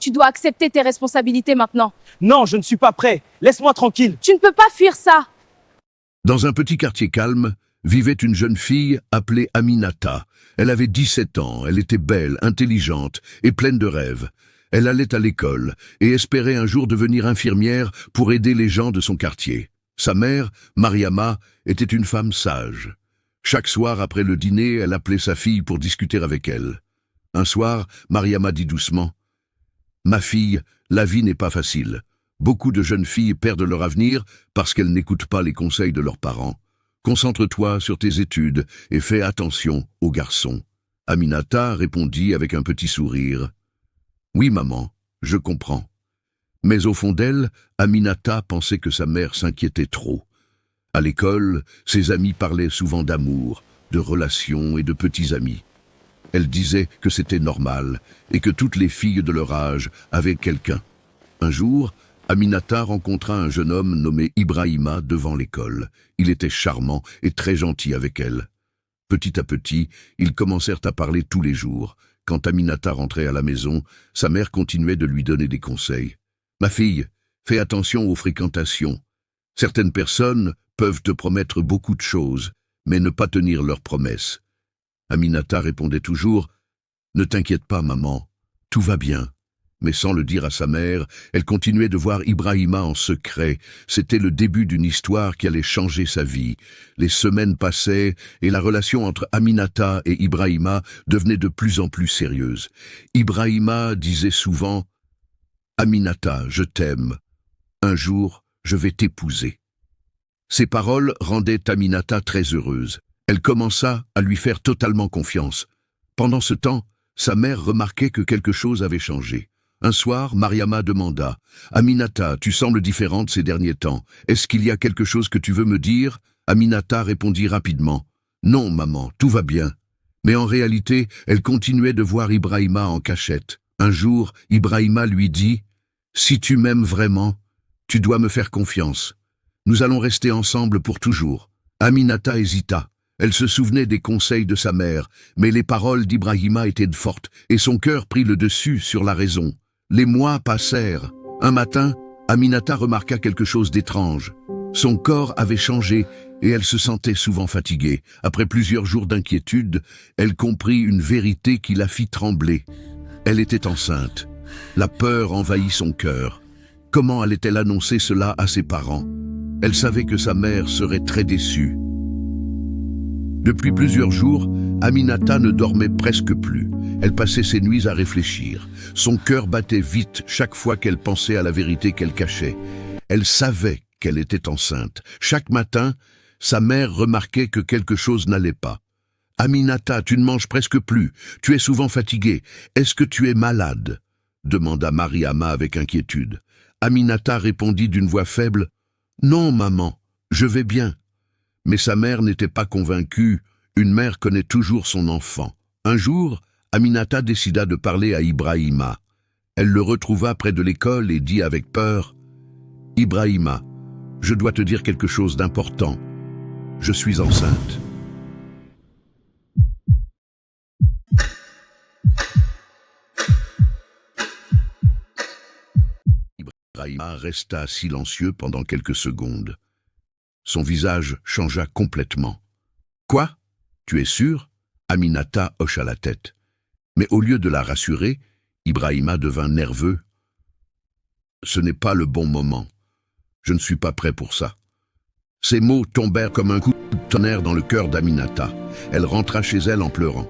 Tu dois accepter tes responsabilités maintenant. Non, je ne suis pas prêt. Laisse-moi tranquille. Tu ne peux pas fuir ça. Dans un petit quartier calme, vivait une jeune fille appelée Aminata. Elle avait 17 ans, elle était belle, intelligente et pleine de rêves. Elle allait à l'école et espérait un jour devenir infirmière pour aider les gens de son quartier. Sa mère, Mariama, était une femme sage. Chaque soir après le dîner, elle appelait sa fille pour discuter avec elle. Un soir, Mariama dit doucement « Ma fille, la vie n'est pas facile. Beaucoup de jeunes filles perdent leur avenir parce qu'elles n'écoutent pas les conseils de leurs parents. Concentre-toi sur tes études et fais attention aux garçons. » Aminata répondit avec un petit sourire. « Oui, maman, je comprends. » Mais au fond d'elle, Aminata pensait que sa mère s'inquiétait trop. À l'école, ses amis parlaient souvent d'amour, de relations et de petits amis. Elle disait que c'était normal et que toutes les filles de leur âge avaient quelqu'un. Un jour, Aminata rencontra un jeune homme nommé Ibrahima devant l'école. Il était charmant et très gentil avec elle. Petit à petit, ils commencèrent à parler tous les jours. Quand Aminata rentrait à la maison, sa mère continuait de lui donner des conseils. « Ma fille, fais attention aux fréquentations. Certaines personnes peuvent te promettre beaucoup de choses, mais ne pas tenir leurs promesses. » Aminata répondait toujours « Ne t'inquiète pas, maman, tout va bien. » Mais sans le dire à sa mère, elle continuait de voir Ibrahima en secret. C'était le début d'une histoire qui allait changer sa vie. Les semaines passaient et la relation entre Aminata et Ibrahima devenait de plus en plus sérieuse. Ibrahima disait souvent « Aminata, je t'aime. Un jour, je vais t'épouser. » Ces paroles rendaient Aminata très heureuse. Elle commença à lui faire totalement confiance. Pendant ce temps, sa mère remarquait que quelque chose avait changé. Un soir, Mariama demanda « Aminata, tu sembles différente ces derniers temps. Est-ce qu'il y a quelque chose que tu veux me dire ?» Aminata répondit rapidement « Non, maman, tout va bien. » Mais en réalité, elle continuait de voir Ibrahima en cachette. Un jour, Ibrahima lui dit « Si tu m'aimes vraiment, tu dois me faire confiance. Nous allons rester ensemble pour toujours. » Aminata hésita. Elle se souvenait des conseils de sa mère, mais les paroles d'Ibrahima étaient fortes et son cœur prit le dessus sur la raison. Les mois passèrent. Un matin, Aminata remarqua quelque chose d'étrange. Son corps avait changé et elle se sentait souvent fatiguée. Après plusieurs jours d'inquiétude, elle comprit une vérité qui la fit trembler. Elle était enceinte. La peur envahit son cœur. Comment allait-elle annoncer cela à ses parents? Elle savait que sa mère serait très déçue. Depuis plusieurs jours, Aminata ne dormait presque plus. Elle passait ses nuits à réfléchir. Son cœur battait vite chaque fois qu'elle pensait à la vérité qu'elle cachait. Elle savait qu'elle était enceinte. Chaque matin, sa mère remarquait que quelque chose n'allait pas. « Aminata, tu ne manges presque plus. Tu es souvent fatiguée. Est-ce que tu es malade ?» demanda Mariama avec inquiétude. Aminata répondit d'une voix faible « Non, maman, je vais bien. » Mais sa mère n'était pas convaincue. Une mère connaît toujours son enfant. Un jour, Aminata décida de parler à Ibrahima. Elle le retrouva près de l'école et dit avec peur « Ibrahima, je dois te dire quelque chose d'important. Je suis enceinte. » Ibrahima resta silencieux pendant quelques secondes. Son visage changea complètement. « Quoi? Tu es sûr ?» Aminata hocha la tête. Mais au lieu de la rassurer, Ibrahima devint nerveux. « Ce n'est pas le bon moment. Je ne suis pas prêt pour ça. » Ces mots tombèrent comme un coup de tonnerre dans le cœur d'Aminata. Elle rentra chez elle en pleurant.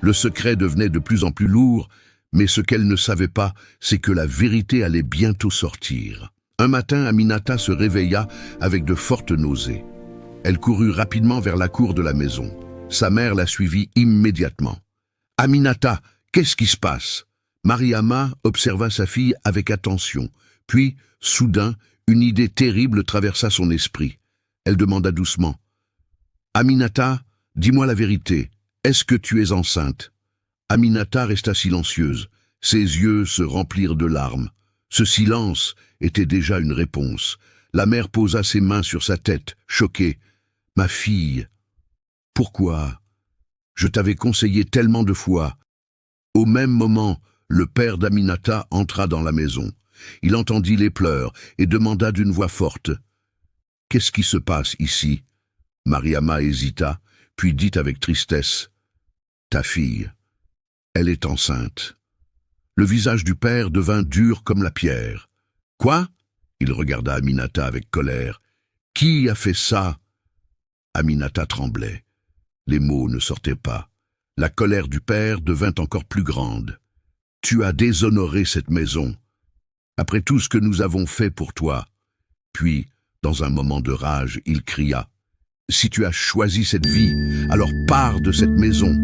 Le secret devenait de plus en plus lourd, mais ce qu'elle ne savait pas, c'est que la vérité allait bientôt sortir. Un matin, Aminata se réveilla avec de fortes nausées. Elle courut rapidement vers la cour de la maison. Sa mère la suivit immédiatement. « Aminata, qu'est-ce qui se passe ?» Mariama observa sa fille avec attention. Puis, soudain, une idée terrible traversa son esprit. Elle demanda doucement « Aminata, dis-moi la vérité. Est-ce que tu es enceinte ?» Aminata resta silencieuse. Ses yeux se remplirent de larmes. Ce silence était déjà une réponse. La mère posa ses mains sur sa tête, choquée. « Ma fille, pourquoi? Je t'avais conseillé tellement de fois. » Au même moment, le père d'Aminata entra dans la maison. Il entendit les pleurs et demanda d'une voix forte: « Qu'est-ce qui se passe ici ?» Mariama hésita, puis dit avec tristesse: « Ta fille, elle est enceinte. » Le visage du père devint dur comme la pierre. « Quoi ?» Il regarda Aminata avec colère. « Qui a fait ça ?» Aminata tremblait. Les mots ne sortaient pas. La colère du père devint encore plus grande. « Tu as déshonoré cette maison, après tout ce que nous avons fait pour toi. » Puis, dans un moment de rage, il cria: « Si tu as choisi cette vie, alors pars de cette maison. »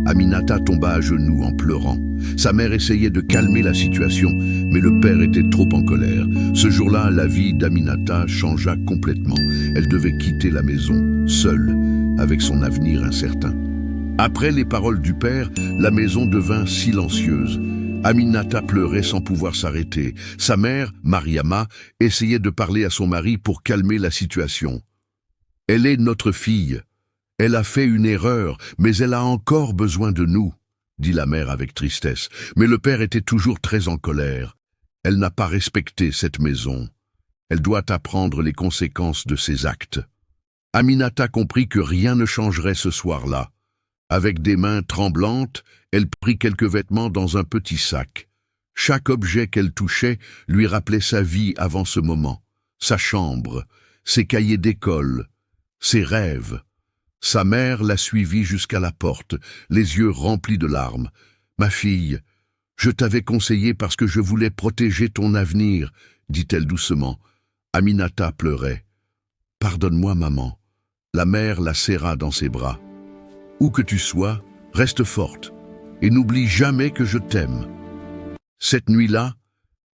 Aminata tomba à genoux en pleurant. Sa mère essayait de calmer la situation, mais le père était trop en colère. Ce jour-là, la vie d'Aminata changea complètement. Elle devait quitter la maison, seule, avec son avenir incertain. Après les paroles du père, la maison devint silencieuse. Aminata pleurait sans pouvoir s'arrêter. Sa mère, Mariama, essayait de parler à son mari pour calmer la situation. « Elle est notre fille. Elle a fait une erreur, mais elle a encore besoin de nous, » dit la mère avec tristesse. Mais le père était toujours très en colère. Elle n'a pas respecté cette maison. Elle doit apprendre les conséquences de ses actes. Aminata comprit que rien ne changerait ce soir-là. Avec des mains tremblantes, elle prit quelques vêtements dans un petit sac. Chaque objet qu'elle touchait lui rappelait sa vie avant ce moment, sa chambre, ses cahiers d'école, ses rêves. Sa mère la suivit jusqu'à la porte, les yeux remplis de larmes. « Ma fille, je t'avais conseillé parce que je voulais protéger ton avenir, » dit-elle doucement. Aminata pleurait. « Pardonne-moi, maman. » La mère la serra dans ses bras. « Où que tu sois, reste forte, et n'oublie jamais que je t'aime. » Cette nuit-là,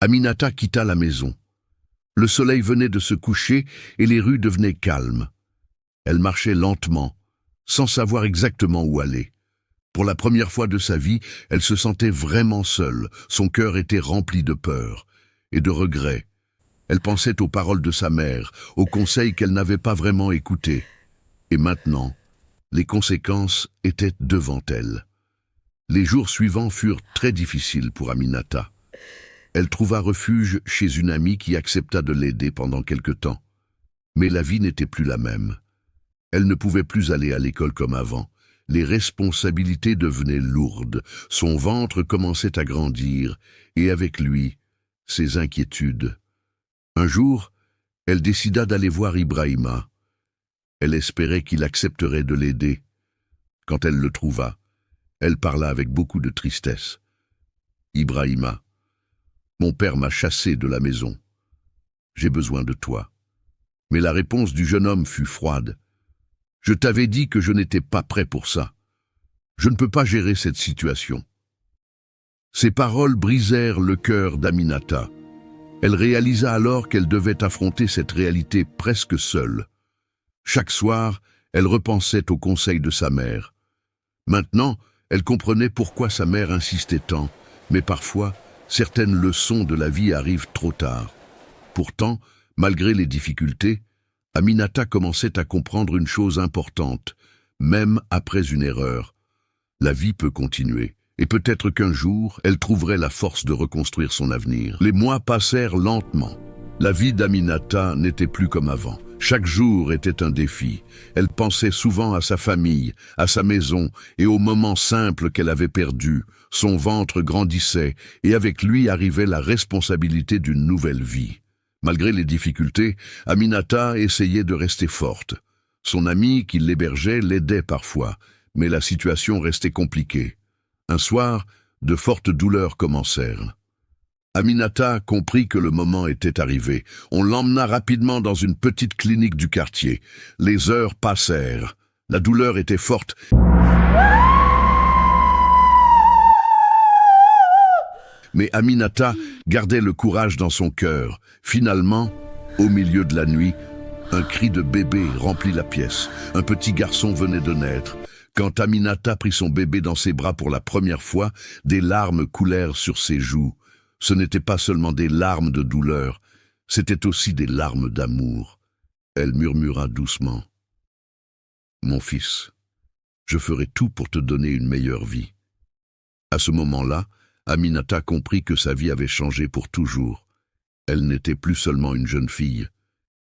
Aminata quitta la maison. Le soleil venait de se coucher et les rues devenaient calmes. Elle marchait lentement, sans savoir exactement où aller. Pour la première fois de sa vie, elle se sentait vraiment seule. Son cœur était rempli de peur et de regrets. Elle pensait aux paroles de sa mère, aux conseils qu'elle n'avait pas vraiment écoutés. Et maintenant, les conséquences étaient devant elle. Les jours suivants furent très difficiles pour Aminata. Elle trouva refuge chez une amie qui accepta de l'aider pendant quelque temps. Mais la vie n'était plus la même. Elle ne pouvait plus aller à l'école comme avant. Les responsabilités devenaient lourdes. Son ventre commençait à grandir, et avec lui, ses inquiétudes. Un jour, elle décida d'aller voir Ibrahima. Elle espérait qu'il accepterait de l'aider. Quand elle le trouva, elle parla avec beaucoup de tristesse. « Ibrahima, mon père m'a chassé de la maison. J'ai besoin de toi. » Mais la réponse du jeune homme fut froide. « Je t'avais dit que je n'étais pas prêt pour ça. Je ne peux pas gérer cette situation. » Ces paroles brisèrent le cœur d'Aminata. Elle réalisa alors qu'elle devait affronter cette réalité presque seule. Chaque soir, elle repensait aux conseils de sa mère. Maintenant, elle comprenait pourquoi sa mère insistait tant, mais parfois, certaines leçons de la vie arrivent trop tard. Pourtant, malgré les difficultés, Aminata commençait à comprendre une chose importante, même après une erreur. La vie peut continuer, et peut-être qu'un jour, elle trouverait la force de reconstruire son avenir. Les mois passèrent lentement. La vie d'Aminata n'était plus comme avant. Chaque jour était un défi. Elle pensait souvent à sa famille, à sa maison et aux moments simples qu'elle avait perdus. Son ventre grandissait et avec lui arrivait la responsabilité d'une nouvelle vie. Malgré les difficultés, Aminata essayait de rester forte. Son ami qui l'hébergeait l'aidait parfois, mais la situation restait compliquée. Un soir, de fortes douleurs commencèrent. Aminata comprit que le moment était arrivé. On l'emmena rapidement dans une petite clinique du quartier. Les heures passèrent. La douleur était forte. Mais Aminata gardait le courage dans son cœur. Finalement, au milieu de la nuit, un cri de bébé remplit la pièce. Un petit garçon venait de naître. Quand Aminata prit son bébé dans ses bras pour la première fois, des larmes coulèrent sur ses joues. Ce n'étaient pas seulement des larmes de douleur, c'était aussi des larmes d'amour. Elle murmura doucement. « Mon fils, je ferai tout pour te donner une meilleure vie. » À ce moment-là, Aminata comprit que sa vie avait changé pour toujours. Elle n'était plus seulement une jeune fille,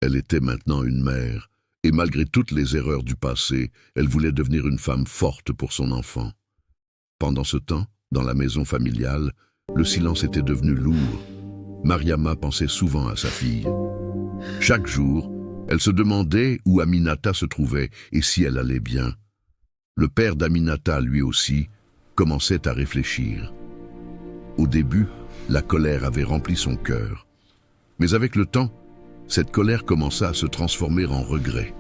elle était maintenant une mère, et malgré toutes les erreurs du passé, elle voulait devenir une femme forte pour son enfant. Pendant ce temps, dans la maison familiale, le silence était devenu lourd. Mariama pensait souvent à sa fille. Chaque jour, elle se demandait où Aminata se trouvait et si elle allait bien. Le père d'Aminata, lui aussi, commençait à réfléchir. Au début, la colère avait rempli son cœur. Mais avec le temps, cette colère commença à se transformer en regret.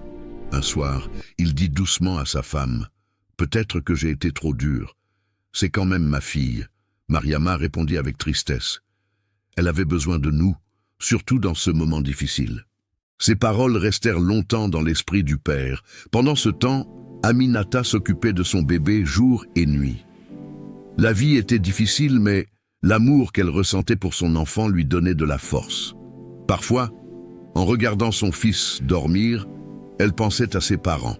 Un soir, il dit doucement à sa femme, « Peut-être que j'ai été trop dur. C'est quand même ma fille. » Mariama répondit avec tristesse. Elle avait besoin de nous, surtout dans ce moment difficile. Ces paroles restèrent longtemps dans l'esprit du père. Pendant ce temps, Aminata s'occupait de son bébé jour et nuit. La vie était difficile, mais l'amour qu'elle ressentait pour son enfant lui donnait de la force. Parfois, en regardant son fils dormir, elle pensait à ses parents.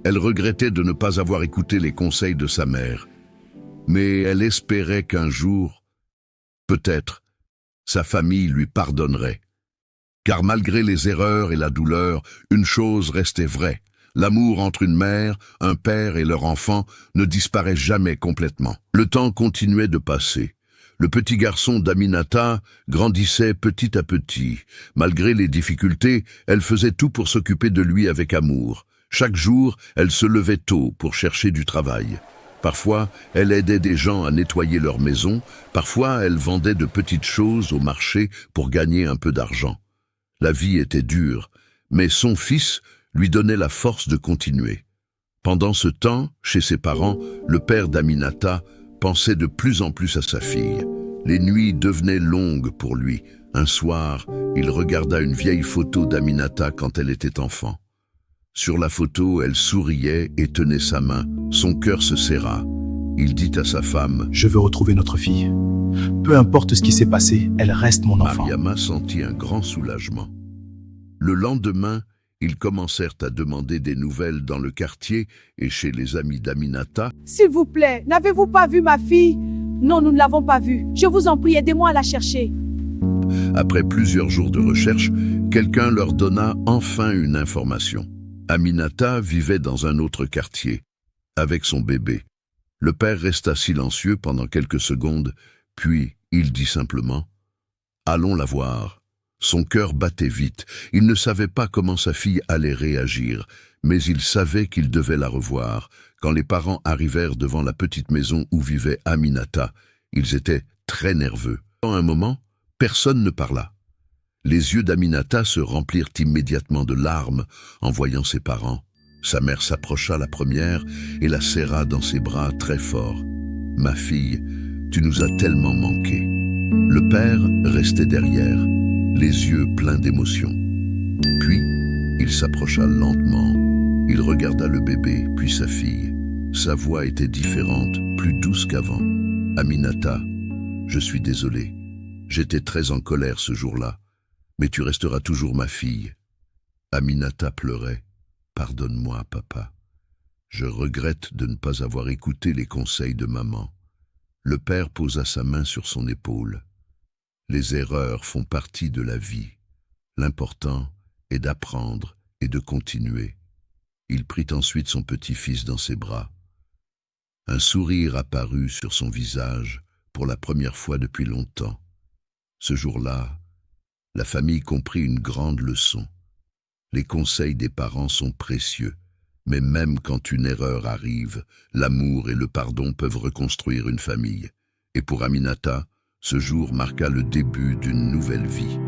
Elle regrettait de ne pas avoir écouté les conseils de sa mère. Mais elle espérait qu'un jour, peut-être, sa famille lui pardonnerait. Car malgré les erreurs et la douleur, une chose restait vraie. L'amour entre une mère, un père et leur enfant ne disparaît jamais complètement. Le temps continuait de passer. Le petit garçon d'Aminata grandissait petit à petit. Malgré les difficultés, elle faisait tout pour s'occuper de lui avec amour. Chaque jour, elle se levait tôt pour chercher du travail. Parfois, elle aidait des gens à nettoyer leur maison. Parfois, elle vendait de petites choses au marché pour gagner un peu d'argent. La vie était dure, mais son fils lui donnait la force de continuer. Pendant ce temps, chez ses parents, le père d'Aminata pensait de plus en plus à sa fille. Les nuits devenaient longues pour lui. Un soir, il regarda une vieille photo d'Aminata quand elle était enfant. Sur la photo, elle souriait et tenait sa main. Son cœur se serra. Il dit à sa femme, « Je veux retrouver notre fille. Peu importe ce qui s'est passé, elle reste mon enfant. » Mariama sentit un grand soulagement. Le lendemain, ils commencèrent à demander des nouvelles dans le quartier et chez les amis d'Aminata. « S'il vous plaît, n'avez-vous pas vu ma fille? » »« Non, nous ne l'avons pas vue. Je vous en prie, aidez-moi à la chercher. » Après plusieurs jours de recherche, quelqu'un leur donna enfin une information. Aminata vivait dans un autre quartier, avec son bébé. Le père resta silencieux pendant quelques secondes, puis il dit simplement « Allons la voir ». Son cœur battait vite. Il ne savait pas comment sa fille allait réagir, mais il savait qu'il devait la revoir. Quand les parents arrivèrent devant la petite maison où vivait Aminata, ils étaient très nerveux. Pendant un moment, personne ne parla. Les yeux d'Aminata se remplirent immédiatement de larmes en voyant ses parents. Sa mère s'approcha la première et la serra dans ses bras très fort. « Ma fille, tu nous as tellement manqué. » Le père restait derrière, les yeux pleins d'émotion. Puis, il s'approcha lentement. Il regarda le bébé, puis sa fille. Sa voix était différente, plus douce qu'avant. « Aminata, je suis désolé. J'étais très en colère ce jour-là, mais tu resteras toujours ma fille. » Aminata pleurait. « Pardonne-moi, papa. Je regrette de ne pas avoir écouté les conseils de maman. » Le père posa sa main sur son épaule. « Les erreurs font partie de la vie. L'important est d'apprendre et de continuer. » Il prit ensuite son petit-fils dans ses bras. Un sourire apparut sur son visage pour la première fois depuis longtemps. Ce jour-là, la famille comprit une grande leçon. Les conseils des parents sont précieux, mais même quand une erreur arrive, l'amour et le pardon peuvent reconstruire une famille. Et pour Aminata, ce jour marqua le début d'une nouvelle vie.